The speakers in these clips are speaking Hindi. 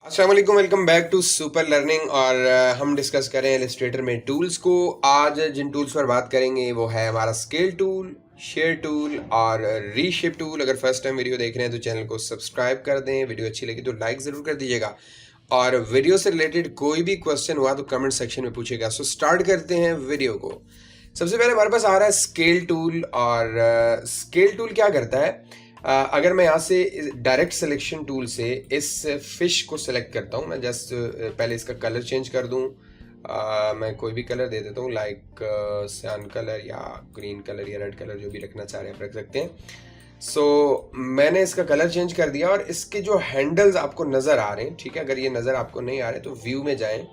अस्सलाम वालेकुम, welcome back to super learning. और हम डिस्कस करें इलस्ट्रेटर में टूल्स को। आज जिन टूल्स पर बात करेंगे वो है हमारा स्केल टूल, शेयर टूल और रीशेप टूल। अगर फर्स्ट टाइम वीडियो देख रहे हैं तो चैनल को सब्सक्राइब कर दें, वीडियो अच्छी लगी तो लाइक ज़रूर कर दीजिएगा और वीडियो से रिलेटेड कोई भी क्वेश्चन हुआ तो कमेंट सेक्शन में पूछेगा। सो स्टार्ट करते हैं वीडियो को। सबसे पहले हमारे पास आ रहा है स्केल टूल। और स्केल टूल क्या करता है, अगर मैं यहाँ से डायरेक्ट सिलेक्शन टूल से इस फिश को सिलेक्ट करता हूँ, मैं जस्ट पहले इसका कलर चेंज कर दूँ। मैं कोई भी कलर दे देता हूँ, लाइक सैन कलर या ग्रीन कलर या रेड कलर, जो भी रखना चाह रहे हैं आप रख सकते हैं। सो मैंने इसका कलर चेंज कर दिया और इसके जो हैंडल्स आपको नज़र आ रहे हैं, ठीक है, अगर ये नज़र आपको नहीं आ रहे तो व्यू में जाएं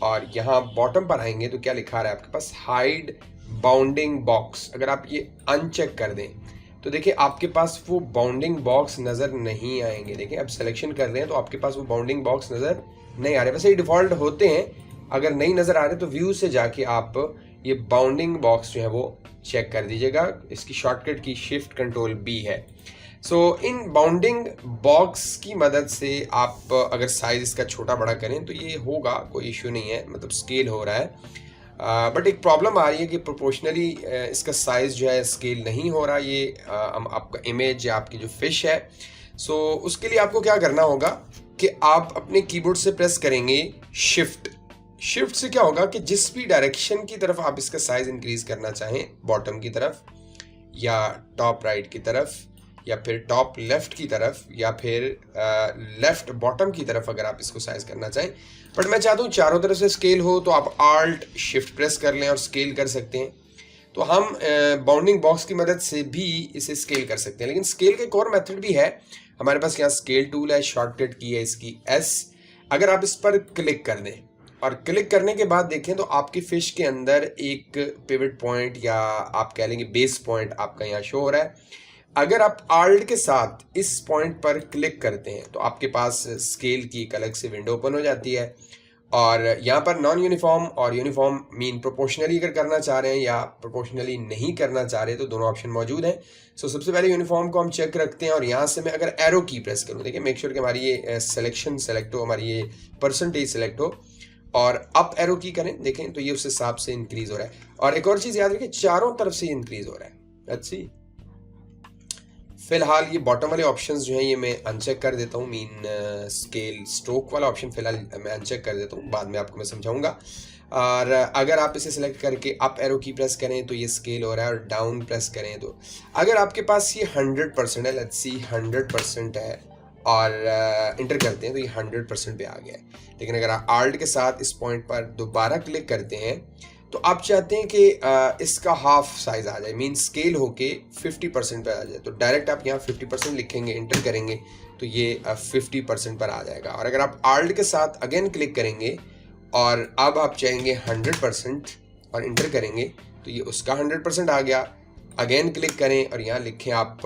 और यहाँ बॉटम पर आएंगे तो क्या लिखा रहा है आपके पास, हाइड बाउंडिंग बॉक्स। अगर आप ये अनचेक कर दें तो देखिए आपके पास वो बाउंडिंग बॉक्स नज़र नहीं आएंगे। देखिए अब सिलेक्शन कर रहे हैं तो आपके पास वो बाउंडिंग बॉक्स नज़र नहीं आ रहे। वैसे ये डिफ़ॉल्ट होते हैं, अगर नहीं नज़र आ रहे तो व्यू से जाके आप ये बाउंडिंग बॉक्स जो है वो चेक कर दीजिएगा। इसकी शॉर्टकट की शिफ्ट कंट्रोल बी है। सो इन बाउंडिंग बॉक्स की मदद से आप अगर साइज़ इसका छोटा बड़ा करें तो ये होगा, कोई इशू नहीं है, मतलब स्केल हो रहा है। बट एक प्रॉब्लम आ रही है कि प्रोपोर्शनली इसका साइज़ जो है स्केल नहीं हो रहा। ये आपका इमेज या आपकी जो फिश है, सो उसके लिए आपको क्या करना होगा कि आप अपने कीबोर्ड से प्रेस करेंगे शिफ्ट से क्या होगा कि जिस भी डायरेक्शन की तरफ आप इसका साइज़ इंक्रीज करना चाहें, बॉटम की तरफ या टॉप राइट की तरफ या फिर टॉप लेफ्ट की तरफ या फिर लेफ्ट बॉटम की तरफ, अगर आप इसको साइज करना चाहें, बट मैं चाहता हूँ चारों तरफ से स्केल हो, तो आप आल्ट शिफ्ट प्रेस कर लें और स्केल कर सकते हैं। तो हम बाउंडिंग बॉक्स की मदद से भी इसे स्केल कर सकते हैं। लेकिन स्केल का एक और मेथड भी है हमारे पास। यहाँ स्केल टूल है, शॉर्टकट की है इसकी एस। अगर आप इस पर क्लिक कर दें और क्लिक करने के बाद देखें तो आपकी फिश के अंदर एक पिवट पॉइंट या आप कह लेंगे बेस पॉइंट आपका यहाँ शो हो रहा है। अगर आप आल्ट के साथ इस पॉइंट पर क्लिक करते हैं तो आपके पास स्केल की एक अलग से विंडो ओपन हो जाती है। और यहाँ पर नॉन यूनिफॉर्म और यूनिफॉर्म मीन प्रोपोर्शनली अगर करना चाह रहे हैं या प्रोपोर्शनली नहीं करना चाह रहे तो दोनों ऑप्शन मौजूद हैं। सो सबसे पहले यूनिफॉर्म को हम चेक रखते हैं और यहाँ से मैं अगर एरो की प्रेस करूँ, देखिए मेक श्योर कि हमारी ये सिलेक्शन सेलेक्ट हो, हमारी ये परसेंटेज सेलेक्ट हो और अप एरो की करें, देखें तो ये उस हिसाब से इंक्रीज हो रहा है। और एक और चीज़ याद रखिए, चारों तरफ से इंक्रीज हो रहा है। Let's see. फिलहाल ये बॉटम वाले ऑप्शंस जो हैं ये मैं अनचेक कर देता हूँ, मीन स्केल स्ट्रोक वाला ऑप्शन फिलहाल मैं अनचेक कर देता हूँ, बाद में आपको मैं समझाऊंगा। और अगर आप इसे सिलेक्ट करके अप एरो की प्रेस करें तो ये स्केल हो रहा है और डाउन प्रेस करें तो अगर आपके पास ये 100% है, लेट्स सी 100% है और इंटर करते हैं तो ये 100% पे आ गया है। लेकिन अगर आप आल्ट के साथ इस पॉइंट पर दोबारा क्लिक करते हैं तो आप चाहते हैं कि इसका हाफ साइज आ जाए, मीन स्केल होके 50% पर आ जाए, तो डायरेक्ट आप यहाँ 50% लिखेंगे, इंटर करेंगे तो ये 50% पर आ जाएगा। और अगर आप आल्ट के साथ अगेन क्लिक करेंगे और अब आप चाहेंगे 100% और इंटर करेंगे तो ये उसका 100% आ गया। अगेन क्लिक करें और यहाँ लिखें आप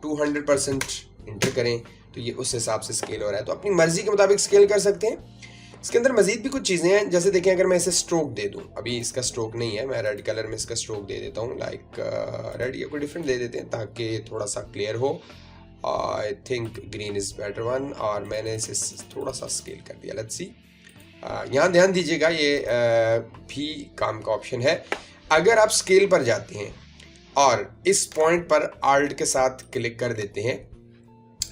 200%, इंटर करें तो ये उस हिसाब से स्केल हो रहा है। तो अपनी मर्जी के मुताबिक स्केल कर सकते हैं। इसके अंदर मजीद भी कुछ चीज़ें हैं, जैसे देखें अगर मैं इसे स्ट्रोक दे दूं, अभी इसका स्ट्रोक नहीं है, मैं रेड कलर में इसका स्ट्रोक दे देता हूं, लाइक रेड या कोई डिफरेंट दे देते हैं ताकि थोड़ा सा क्लियर हो। I think green is better one और मैंने इसे थोड़ा सा स्केल कर दिया। Let's see. यहाँ ध्यान दीजिएगा, ये भी काम का ऑप्शन है। अगर आप स्केल पर जाते हैं और इस पॉइंट पर आल्ट के साथ क्लिक कर देते हैं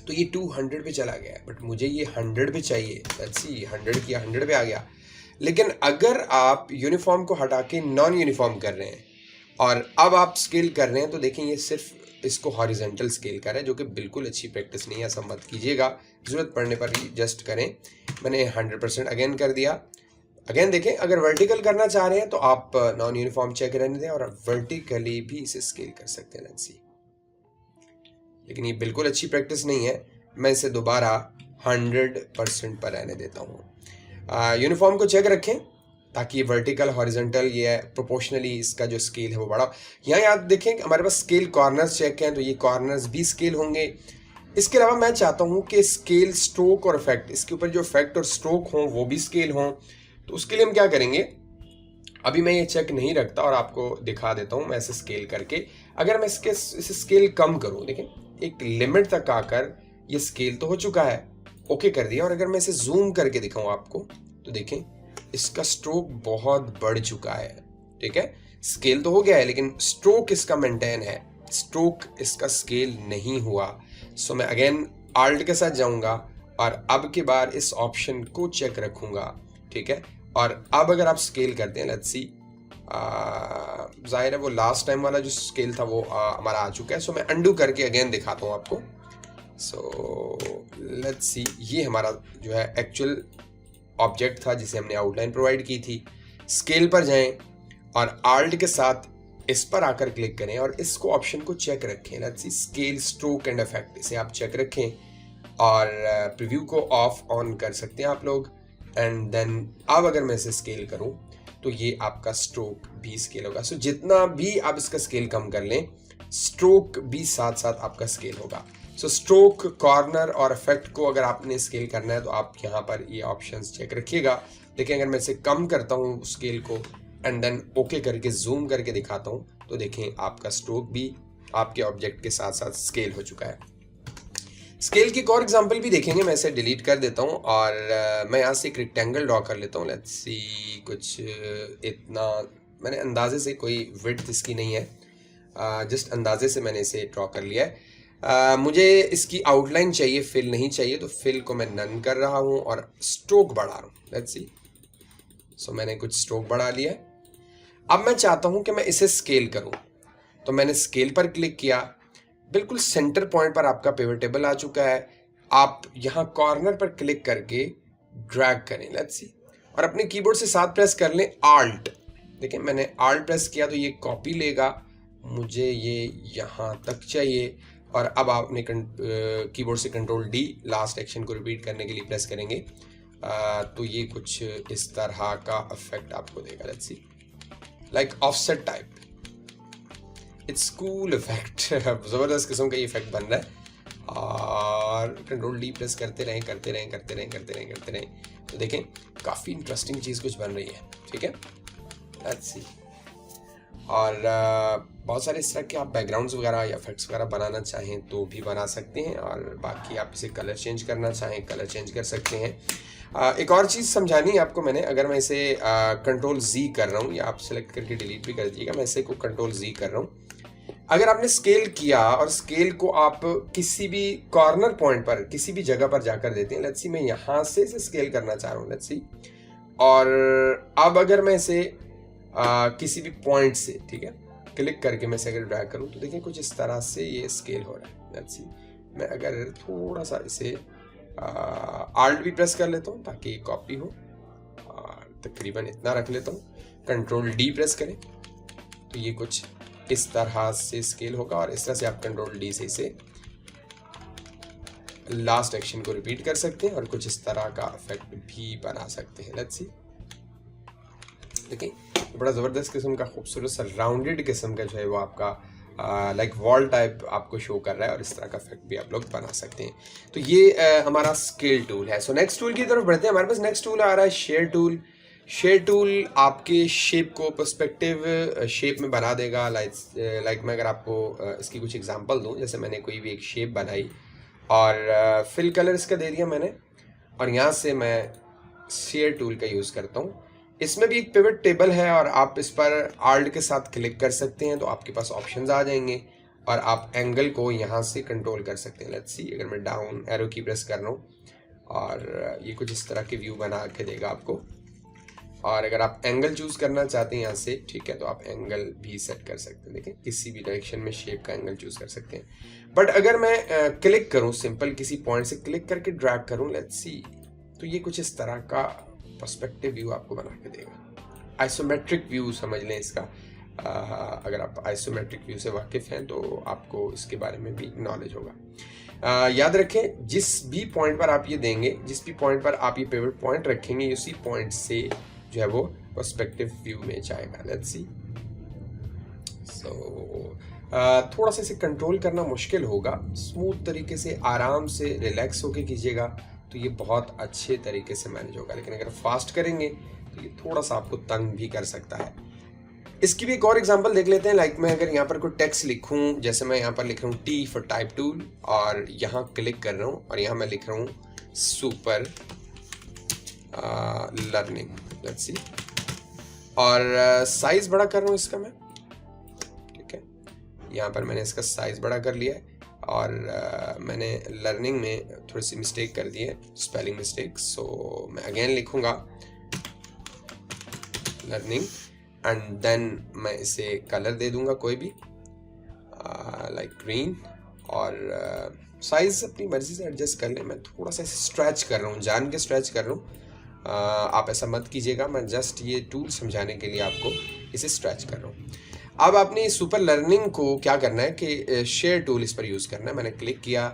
तो ये 200 पे चला गया है, बट मुझे ये 100 पे चाहिए। लेट्स सी, 100 किया, 100 पे आ गया। लेकिन अगर आप यूनिफॉर्म को हटा के नॉन यूनिफॉर्म कर रहे हैं और अब आप स्केल कर रहे हैं तो देखें ये सिर्फ इसको हॉरिजेंटल स्केल कर रहा है, जो कि बिल्कुल अच्छी प्रैक्टिस नहीं है, ऐसा मत कीजिएगा। ज़रूरत पड़ने पर ही जस्ट करें। मैंने 100% अगेन कर दिया। अगेन देखें, अगर वर्टिकल करना चाह रहे हैं तो आप नॉन यूनिफॉर्म चेक रहने दें और वर्टिकली भी इसे स्केल कर सकते हैं। Let's see. लेकिन ये बिल्कुल अच्छी प्रैक्टिस नहीं है, मैं इसे दोबारा 100% पर रहने देता हूँ। यूनिफॉर्म को चेक रखें ताकि वर्टिकल हॉरिजॉन्टल ये प्रोपोर्शनली इसका जो स्केल है वो बड़ा। यहाँ याद देखें हमारे पास स्केल कॉर्नर्स चेक हैं तो ये कॉर्नर्स भी स्केल होंगे। इसके अलावा मैं चाहता हूँ कि स्केल स्ट्रोक और इफेक्ट, इसके ऊपर जो इफेक्ट और स्ट्रोक हों वो भी स्केल हों। तो उसके लिए हम क्या करेंगे, अभी मैं ये चेक नहीं रखता और आपको दिखा देता हूँ मैं इसे स्केल करके। अगर मैं इसे स्केल कम करूँ, देखें एक लिमिट तक आकर ये स्केल तो हो चुका है, ओके कर दिया। और अगर मैं इसे जूम करके दिखाऊं आपको तो देखें इसका स्ट्रोक बहुत बढ़ चुका है, ठीक है। स्केल तो हो गया है लेकिन स्ट्रोक इसका मेंटेन है, स्ट्रोक इसका स्केल नहीं हुआ। सो मैं अगेन आल्ट के साथ जाऊंगा और अब की बार इस ऑप्शन को चेक रखूंगा, ठीक है। और अब अगर आप स्केल करते हैं, लेट्स सी, जाहिर है वो लास्ट टाइम वाला जो स्केल था वो हमारा आ चुका है। सो मैं अंडू करके अगेन दिखाता हूँ आपको। सो लेट्स सी, ये हमारा जो है एक्चुअल ऑब्जेक्ट था जिसे हमने आउटलाइन प्रोवाइड की थी। स्केल पर जाएं और आल्ट के साथ इस पर आकर क्लिक करें और इसको ऑप्शन को चेक रखें। Let's see, scale, stroke and effect, इसे आप चेक रखें और प्रीव्यू को ऑफ ऑन कर सकते हैं आप लोग। एंड देन अब अगर मैं इसे स्केल करूं तो ये आपका स्ट्रोक भी स्केल होगा। सो जितना भी आप इसका स्केल कम कर लें, स्ट्रोक भी साथ साथ आपका स्केल होगा। सो स्ट्रोक, कॉर्नर और इफेक्ट को अगर आपने स्केल करना है तो आप यहाँ पर ये ऑप्शंस चेक रखिएगा। देखिए अगर मैं इसे कम करता हूँ स्केल को एंड देन ओके करके जूम करके दिखाता हूँ तो देखें आपका स्ट्रोक भी आपके ऑब्जेक्ट के साथ साथ स्केल हो चुका है। स्केल की एक और एग्जांपल भी देखेंगे। मैं इसे डिलीट कर देता हूँ और मैं यहाँ से एक रेक्टेंगल ड्रॉ कर लेता हूँ। लेट्स सी, कुछ इतना, मैंने अंदाजे से, कोई विड्थ इसकी नहीं है, जस्ट अंदाजे से मैंने इसे ड्रॉ कर लिया है। मुझे इसकी आउटलाइन चाहिए, फिल नहीं चाहिए, तो फिल को मैं नन कर रहा हूँ और स्ट्रोक बढ़ा रहा हूँ। लेट्स सी, सो मैंने कुछ स्ट्रोक बढ़ा लिया है। अब मैं चाहता हूँ कि मैं इसे स्केल करूँ, तो मैंने स्केल पर क्लिक किया। बिल्कुल सेंटर पॉइंट पर आपका पिवट टेबल आ चुका है। आप यहाँ कॉर्नर पर क्लिक करके ड्रैग करें, लेट्स सी, और अपने कीबोर्ड से साथ प्रेस कर लें आल्ट। देखिए मैंने आल्ट प्रेस किया तो ये कॉपी लेगा, मुझे ये यहाँ तक चाहिए। और अब आप अपने कीबोर्ड से कंट्रोल डी लास्ट एक्शन को रिपीट करने के लिए प्रेस करेंगे तो ये कुछ इस तरह का इफेक्ट आपको देगा। Let's see, like offset type, it's cool effect. जबरदस्त किस्म का ये इफेक्ट बन रहा है। और कंट्रोल डी प्रेस करते रहें करते रहें करते रहें करते रहें करते रहें तो देखें काफ़ी इंटरेस्टिंग चीज़ कुछ बन रही है, ठीक है। लेट्स सी, और बहुत सारे इस तरह के आप बैकग्राउंड्स वगैरह या इफेक्ट्स वगैरह बनाना चाहें तो भी बना सकते हैं। और बाकी आप इसे कलर चेंज करना चाहें, कलर चेंज कर सकते हैं। एक और चीज़ समझानी है आपको मैंने, अगर मैं इसे कंट्रोल जी कर रहा हूँ, या आप सेलेक्ट करके डिलीट भी कर दीजिएगा, मैं इसे को कंट्रोल जी कर रहा हूँ। अगर आपने स्केल किया और स्केल को आप किसी भी कॉर्नर पॉइंट पर, किसी भी जगह पर जाकर देते हैं, लेट्स सी मैं यहाँ से इसे स्केल करना चाह रहा हूँ, लेट्स सी, और अब अगर मैं इसे किसी भी पॉइंट से, ठीक है, क्लिक करके मैं इसे अगर ड्रैग करूँ तो देखिए कुछ इस तरह से ये स्केल हो रहा है। लेट्स सी, मैं अगर थोड़ा सा इसे आल्ट भी प्रेस कर लेता हूँ ताकि कॉपी हो, और तकरीबन इतना रख लेता हूँ, कंट्रोल डी प्रेस करें तो ये कुछ इस तरह से स्केल होगा। और इस तरह से आप कंट्रोल डी से इसे लास्ट एक्शन को रिपीट कर सकते हैं और कुछ इस तरह का इफेक्ट भी बना सकते हैं। लेट्स सी, देखिए बड़ा ज़बरदस्त किस्म का खूबसूरत सा राउंडेड किस्म का जो है वो आपका लाइक वॉल टाइप आपको शो कर रहा है, और इस तरह का इफेक्ट भी आप लोग बना सकते हैं। तो ये हमारा स्केल टूल है। सो नेक्स्ट टूल की तरफ बढ़ते हैं। हमारे पास नेक्स्ट टूल आ रहा है शेयर टूल। शेयर टूल आपके शेप को पर्सपेक्टिव शेप में बना देगा। लाइक मैं अगर आपको इसकी कुछ एग्जांपल दूं, जैसे मैंने कोई भी एक शेप बनाई और फिल कलर इसका दे दिया मैंने, और यहाँ से मैं शेयर टूल का यूज़ करता हूँ। इसमें भी एक पिवट टेबल है और आप इस पर आल्ट के साथ क्लिक कर सकते हैं तो आपके पास ऑप्शंस आ जाएंगे और आप एंगल को यहाँ से कंट्रोल कर सकते हैं। लेट्स सी, अगर मैं डाउन एरो की प्रेस कर रहा हूँ और ये कुछ इस तरह के व्यू बना के देगा आपको। और अगर आप एंगल चूज करना चाहते हैं यहाँ से, ठीक है, तो आप एंगल भी सेट कर सकते हैं। देखिए किसी भी डायरेक्शन में शेप का एंगल चूज कर सकते हैं। बट अगर मैं क्लिक करूँ, सिंपल किसी पॉइंट से क्लिक करके ड्रैग करूँ, लेट्स सी, तो ये कुछ इस तरह का पर्सपेक्टिव व्यू आपको बना के देगा। आइसोमेट्रिक व्यू समझ लें इसका। अगर आप आइसोमेट्रिक व्यू से वाकिफ़ हैं तो आपको इसके बारे में भी नॉलेज होगा। याद रखें जिस भी पॉइंट पर आप ये देंगे, जिस भी पॉइंट पर आप ये पिवट पॉइंट रखेंगे, उसी पॉइंट से जो है वो पर्सपेक्टिव व्यू में जाएगा। लेट्स सी, सो थोड़ा सा इसे कंट्रोल करना मुश्किल होगा। स्मूथ तरीके से, आराम से, रिलैक्स होके कीजिएगा तो ये बहुत अच्छे तरीके से मैनेज होगा। लेकिन अगर फास्ट करेंगे तो ये थोड़ा सा आपको तंग भी कर सकता है। इसकी भी एक और एग्जांपल देख लेते हैं। लाइक मैं अगर यहाँ पर कोई टेक्स्ट लिखूँ, जैसे मैं यहाँ पर लिख रहा हूँ टी फॉर टाइप टूल, और यहाँ क्लिक कर रहा हूँ और यहाँ मैं लिख रहा हूँ सुपर लर्निंग, लेट्स सी। और साइज बड़ा कर रहा हूँ इसका मैं, ठीक है। यहाँ पर मैंने इसका साइज बड़ा कर लिया है और मैंने लर्निंग में थोड़ी सी मिस्टेक कर दी है, स्पेलिंग मिस्टेक। सो मैं अगेन लिखूंगा लर्निंग एंड देन मैं इसे कलर दे दूंगा कोई भी, लाइक ग्रीन। और साइज अपनी मर्जी से एडजस्ट कर लें। मैं थोड़ा सा इसे स्ट्रेच कर रहा हूँ, जान के स्ट्रेच कर रहा हूँ। आप ऐसा मत कीजिएगा, मैं जस्ट ये टूल समझाने के लिए आपको इसे स्ट्रेच कर रहा हूँ। अब आपने सुपर लर्निंग को क्या करना है कि शेयर टूल इस पर यूज़ करना है। मैंने क्लिक किया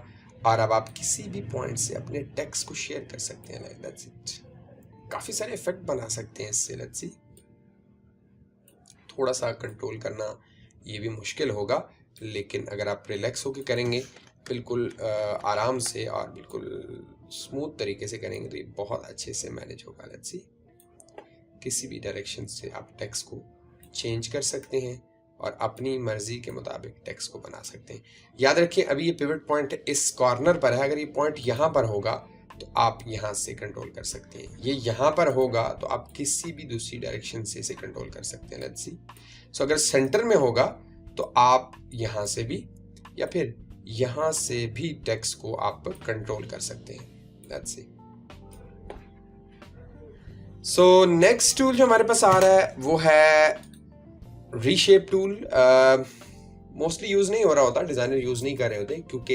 और अब आप किसी भी पॉइंट से अपने टेक्स्ट को शेयर कर सकते हैं, लाइक दैट्स इट। काफ़ी सारे इफेक्ट बना सकते हैं इससे, लेट्स सी। थोड़ा सा कंट्रोल करना ये भी मुश्किल होगा, लेकिन अगर आप रिलैक्स होकर करेंगे बिल्कुल आराम से और बिल्कुल स्मूथ तरीके से करेंगे तो ये बहुत अच्छे से मैनेज होगा। लेट्स सी, किसी भी डायरेक्शन से आप टेक्स्ट को चेंज कर सकते हैं और अपनी मर्जी के मुताबिक टेक्स्ट को बना सकते हैं। याद रखिए अभी ये पिवट पॉइंट इस कॉर्नर पर है, अगर ये पॉइंट यहाँ पर होगा तो आप यहाँ से कंट्रोल कर सकते हैं। ये यहाँ पर होगा तो आप किसी भी दूसरी डायरेक्शन से इसे कंट्रोल कर सकते हैं। Let's see. सो अगर सेंटर में होगा तो आप यहाँ से भी या फिर यहाँ से भी टेक्स्ट को आप कंट्रोल कर सकते हैं। Let's see. So next tool जो हमारे पास आ रहा है वो है रीशेप टूल। मोस्टली यूज़ नहीं हो रहा होता, डिज़ाइनर यूज़ नहीं कर रहे होते, क्योंकि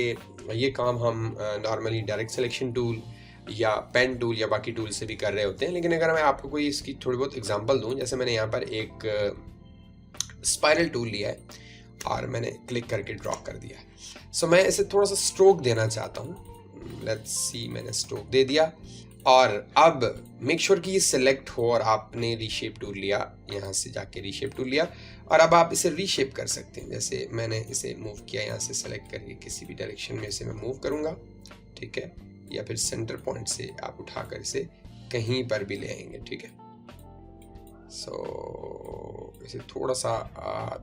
ये काम हम नॉर्मली डायरेक्ट सिलेक्शन टूल या पेन टूल या बाकी टूल से भी कर रहे होते हैं। लेकिन अगर मैं आपको कोई इसकी थोड़ी बहुत एग्जांपल दूं, जैसे मैंने यहाँ पर एक स्पाइरल टूल लिया है और मैंने क्लिक करके ड्रॉ कर दिया है। सो मैं इसे थोड़ा सा स्ट्रोक देना चाहता हूँ। लेट्स सी, मैंने स्ट्रोक दे दिया और अब मेक श्योर कि ये सिलेक्ट हो और आपने रीशेप टूल लिया, यहाँ से जाके रीशेप टूल लिया और अब आप इसे रीशेप कर सकते हैं। जैसे मैंने इसे मूव किया, यहाँ से सेलेक्ट करके किसी भी डायरेक्शन में इसे मैं मूव करूँगा, ठीक है, या फिर सेंटर पॉइंट से आप उठाकर इसे कहीं पर भी ले आएंगे, ठीक है। सो इसे थोड़ा सा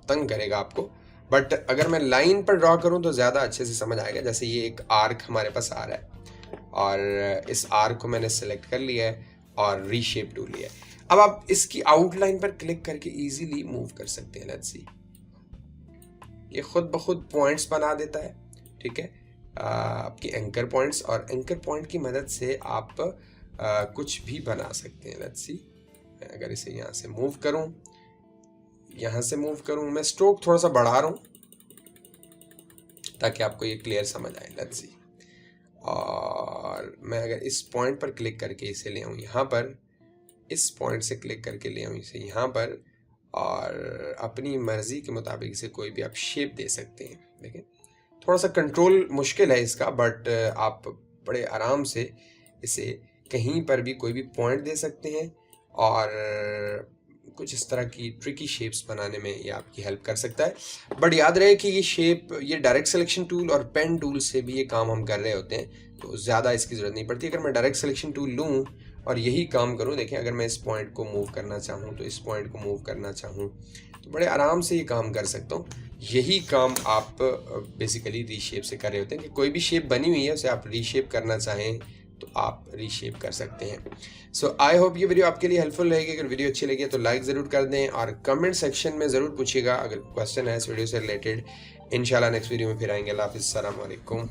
तंग करेगा आपको, बट अगर मैं लाइन पर ड्रॉ करूँ तो ज़्यादा अच्छे से समझ आएगा। जैसे ये एक आर्क हमारे पास आ रहा है और इस आर्क को मैंने सेलेक्ट कर लिया है और रीशेप टूल लिया है। अब आप इसकी आउटलाइन पर क्लिक करके इजीली मूव कर सकते हैं। लेट्स सी, ये खुद ब खुद पॉइंट्स बना देता है, ठीक है, आपकी एंकर पॉइंट्स, और एंकर पॉइंट की मदद से आप कुछ भी बना सकते हैं। लेट्स सी, मैं अगर इसे यहाँ से मूव करूँ, यहाँ से मूव करूँ, मैं स्ट्रोक थोड़ा सा बढ़ा रहा हूँ ताकि आपको ये क्लियर समझ आए। लेट्स सी, और मैं अगर इस पॉइंट पर क्लिक करके इसे ले आऊँ यहाँ पर, इस पॉइंट से क्लिक करके ले आऊँ इसे यहाँ पर, और अपनी मर्जी के मुताबिक इसे कोई भी आप शेप दे सकते हैं। देखें, थोड़ा सा कंट्रोल मुश्किल है इसका, बट आप बड़े आराम से इसे कहीं पर भी कोई भी पॉइंट दे सकते हैं और कुछ इस तरह की ट्रिकी शेप्स बनाने में ये आपकी हेल्प कर सकता है। बट याद रहे कि ये शेप, ये डायरेक्ट सिलेक्शन टूल और पेन टूल से भी ये काम हम कर रहे होते हैं, तो ज़्यादा इसकी ज़रूरत नहीं पड़ती। अगर मैं डायरेक्ट सिलेक्शन टूल लूँ और यही काम करूँ, देखें, अगर मैं इस पॉइंट को मूव करना चाहूँ तो इस पॉइंट को मूव करना चाहूँ तो बड़े आराम से ये काम कर सकता हूँ। यही काम आप बेसिकली रीशेप से कर रहे होते हैं कि कोई भी शेप बनी हुई है उसे आप रीशेप करना चाहें तो आप रीशेप कर सकते हैं। सो आई होप ये वीडियो आपके लिए हेल्पफुल रहेगी। अगर वीडियो अच्छी लगी तो लाइक ज़रूर कर दें और कमेंट सेक्शन में ज़रूर पूछिएगा अगर क्वेश्चन है इस वीडियो से रिलेटेड। इंशाल्लाह नेक्स्ट वीडियो में फिर आएंगे। अल्लाह हाफ़िज़, अस्सलाम वालेकुम।